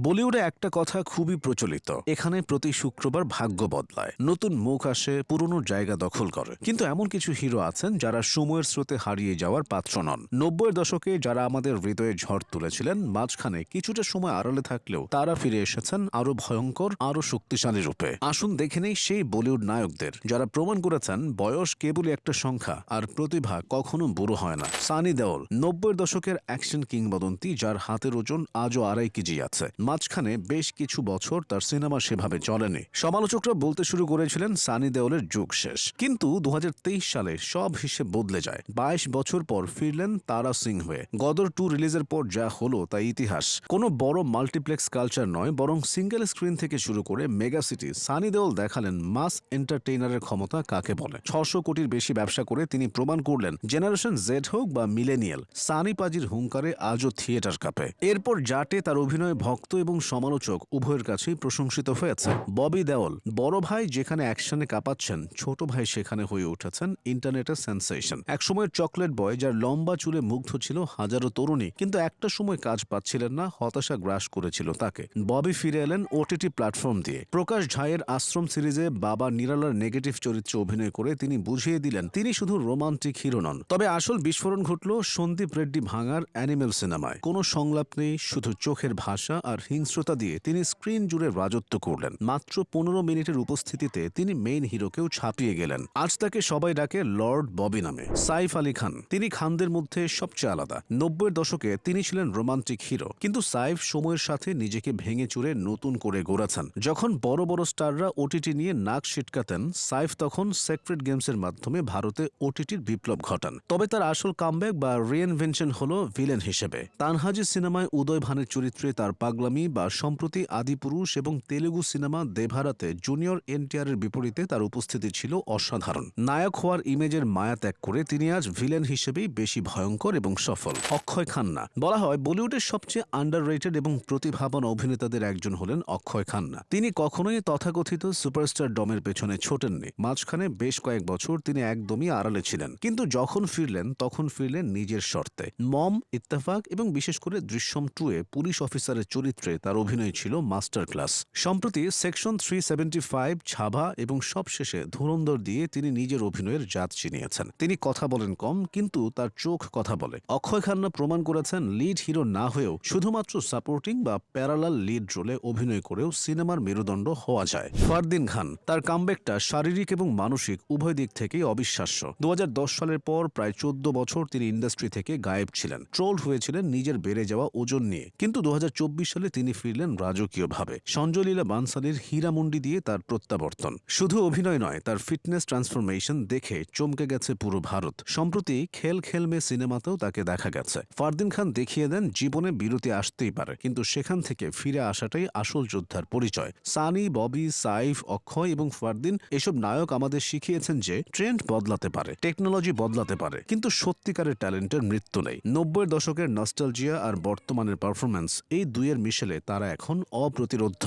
বলিউডে একটা কথা খুবই প্রচলিত, এখানে প্রতি শুক্রবার ভাগ্য বদলায়, নতুন মুখ আসে, পুরনো জায়গা দখল করে। কিন্তু এমন কিছু হিরো আছেন যারা সময়ের স্রোতে হারিয়ে যাওয়ার পাত্র নন। 90-এর দশকে যারা আমাদের হৃদয়ে ঝড় তুলেছিলেন, মাঝখানে কিছুটা সময় আড়ালে থাকলেও তারা ফিরে এসেছেন আরো ভয়ঙ্কর, আরো শক্তিশালী রূপে। আসুন দেখে নেই সেই বলিউড নায়কদের যারা প্রমাণ করেছেন বয়স কেবলই একটা সংখ্যা আর প্রতিভা কখনো বুড়ো হয় না। সানি দেওল 90-এর দশকের অ্যাকশন কিংবদন্তি, যার হাতের ওজন আজও 2.5 কেজি আছে। মাঝখানে বেশ কিছু বছর তার সিনেমা সেভাবে চলেনি। সমালোচকরা বলতে শুরু করেছিলেন সানি দেওলের যুগ শেষ। কিন্তু 2023 সালে সব হিসেব বদলে যায়। 22 বছর পর ফিরলেন তারা সিং হয়ে। গদর 2 রিলিজের পর যা হলো তা ইতিহাস। কোনো বড় মাল্টিপ্লেক্স কালচার নয়, বরং সিঙ্গেল স্ক্রিন থেকে শুরু করে মেগা সিটি সানি দেওল দেখালেন মাস এন্টারটেইনারের ক্ষমতা কাকে বলে। 600 কোটির বেশি ব্যবসা করে তিনি প্রমাণ করলেন জেনারেশন জেড হোক বা মিলেনিয়াল, সানি পাজির হুঙ্কারে আজও থিয়েটার কাঁপে। এরপর জাটে তার অভিনয় ভক্ত এবং সমালোচক উভয়ের কাছেই প্রশংসিত হয়েছে। ববি দেওল বড় ভাই যেখানে অ্যাকশনে কাঁপাচ্ছেন, ছোট ভাই সেখানে হয়ে উঠেছেন ইন্টারনেটের সেন্সেশন। একসময়ের চকলেট বয় যার লম্বা চুলে মুগ্ধ ছিল হাজারো তরুণী, কিন্তু একটা সময় কাজ পাচ্ছিলেন না, হতাশা গ্রাস করেছিল তাকে। ববি ফিরে এলেন ওটিটি প্ল্যাটফর্ম দিয়ে। প্রকাশ ঝায়ের আশ্রম সিরিজে বাবা নিরালার নেগেটিভ চরিত্রে অভিনয় করে তিনি বুঝিয়ে দিলেন তিনি শুধু রোমান্টিক হিরো নন। তবে আসল বিস্ফোরণ ঘটল সন্দীপ রেড্ডি ভাঙার অ্যানিমেল সিনেমায়। কোনো সংলাপ নেই, শুধু চোখের ভাষা আর হিংস্রতা দিয়ে তিনি স্ক্রিন জুড়ে রাজত্ব করলেন। মাত্র 15 মিনিটের উপস্থিতিতে তিনি মেইন হিরোকেও ছাপিয়ে গেলেন। আজ তাকে সবাই ডাকে লর্ড ববি নামে। সাইফ আলী খান, তিনি খানদের মধ্যে সবচেয়ে আলাদা। 90-এর দশকে তিনি ছিলেন রোমান্টিক হিরো, কিন্তু সাইফ সময়ের সাথে নিজেকে ভেঙে চুরে নতুন করে গড়েছেন। যখন বড় বড় স্টাররা ওটিটি নিয়ে নাক সিটকাতেন, সাইফ তখন সেক্রেট গেমসের মাধ্যমে ভারতে ওটিটির বিপ্লব ঘটান। তবে তার আসল কামব্যাক বা রিইনভেনশন হলো ভিলেন হিসেবে। তানহাজি সিনেমায় উদয় ভানের চরিত্রে তার পাগলামি, বা সম্প্রতি আদিপুরুষ এবং তেলুগু সিনেমা দেভারাতে জুনিয়র এনটিআরের বিপরীতে তার উপস্থিতি ছিল অসাধারণ। নায়ক হওয়ার ইমেজের মায়া ত্যাগ করে তিনি আজ ভিলেন হিসেবেই বেশি ভয়ঙ্কর এবং সফল। অক্ষয় খান্না, বলা হয় বলিউডের সবচেয়ে আন্ডাররেটেড এবং প্রতিভাবান অভিনেতাদের একজন হলেন অক্ষয় খান্না। তিনি কখনোই তথাকথিত সুপারস্টার ডমের পেছনে ছোটেননি। মাঝখানে বেশ কয়েক বছর তিনি একদমই আড়ালে ছিলেন, কিন্তু যখন ফিরলেন তখন ফিরলেন নিজের শর্তে। মম, ইত্তেফাক এবং বিশেষ করে দৃশ্যম 2-এ পুলিশ অফিসারের চরিত্রে তার অভিনয় ছিল মাস্টার ক্লাস। সম্প্রতি সেকশন 375, ছাভা এবং সবশেষে ধুরন্ধর দিয়ে তিনি নিজের অভিনয়ের জাত চিনিয়েছেন। তিনি কথা বলেন কম, কিন্তু তার চোখ কথা বলে। অক্ষয় খান্না প্রমাণ করেছেন লিড হিরো না হয়েও শুধুমাত্র সাপোর্টিং বা প্যারালাল লিড রোলে অভিনয় করেও সিনেমার মেরুদণ্ড হওয়া যায়। ফারদিন খান, তার কামব্যাকটা শারীরিক এবং মানসিক উভয় দিক থেকেই অবিশ্বাস্য। 2010 সালের পর প্রায় 14 বছর তিনি ইন্ডাস্ট্রি থেকে গায়েব ছিলেন। ট্রোল হয়েছিলেন নিজের বেড়ে যাওয়া ওজন নিয়ে, কিন্তু 2024 সালে তিনি ফিরলেন রাজকীয়ভাবে। সঞ্জয় লীলা বানসালির হীরামুন্ডি দিয়ে তার প্রত্যাবর্তন। শুধু অভিনয় নয়, তার ফিটনেস ট্রান্সফরমেশন দেখে চমকে গেছে পুরো ভারত। সম্প্রতি খেল খেল মে সিনেমাতেও তাকে দেখা গেছে। ফারদিন খান দেখিয়ে দেন জীবনে বিরতি আসতেই পারে, কিন্তু সেখান থেকে ফিরে আসাটাই আসল যোদ্ধার পরিচয়। সানি, ববি, সাইফ, অক্ষয় এবং ফারদিন এসব নায়ক আমাদের শিখিয়েছেন যে ট্রেন্ড বদলাতে পারে, টেকনোলজি বদলাতে পারে, কিন্তু সত্যিকারের ট্যালেন্টের মৃত্যু নেই। 90-এর দশকের নস্টালজিয়া আর বর্তমানের পারফরম্যান্স, এই দুইয়ের মিশেলে তারা এখন অপ্রতিরোধ্য।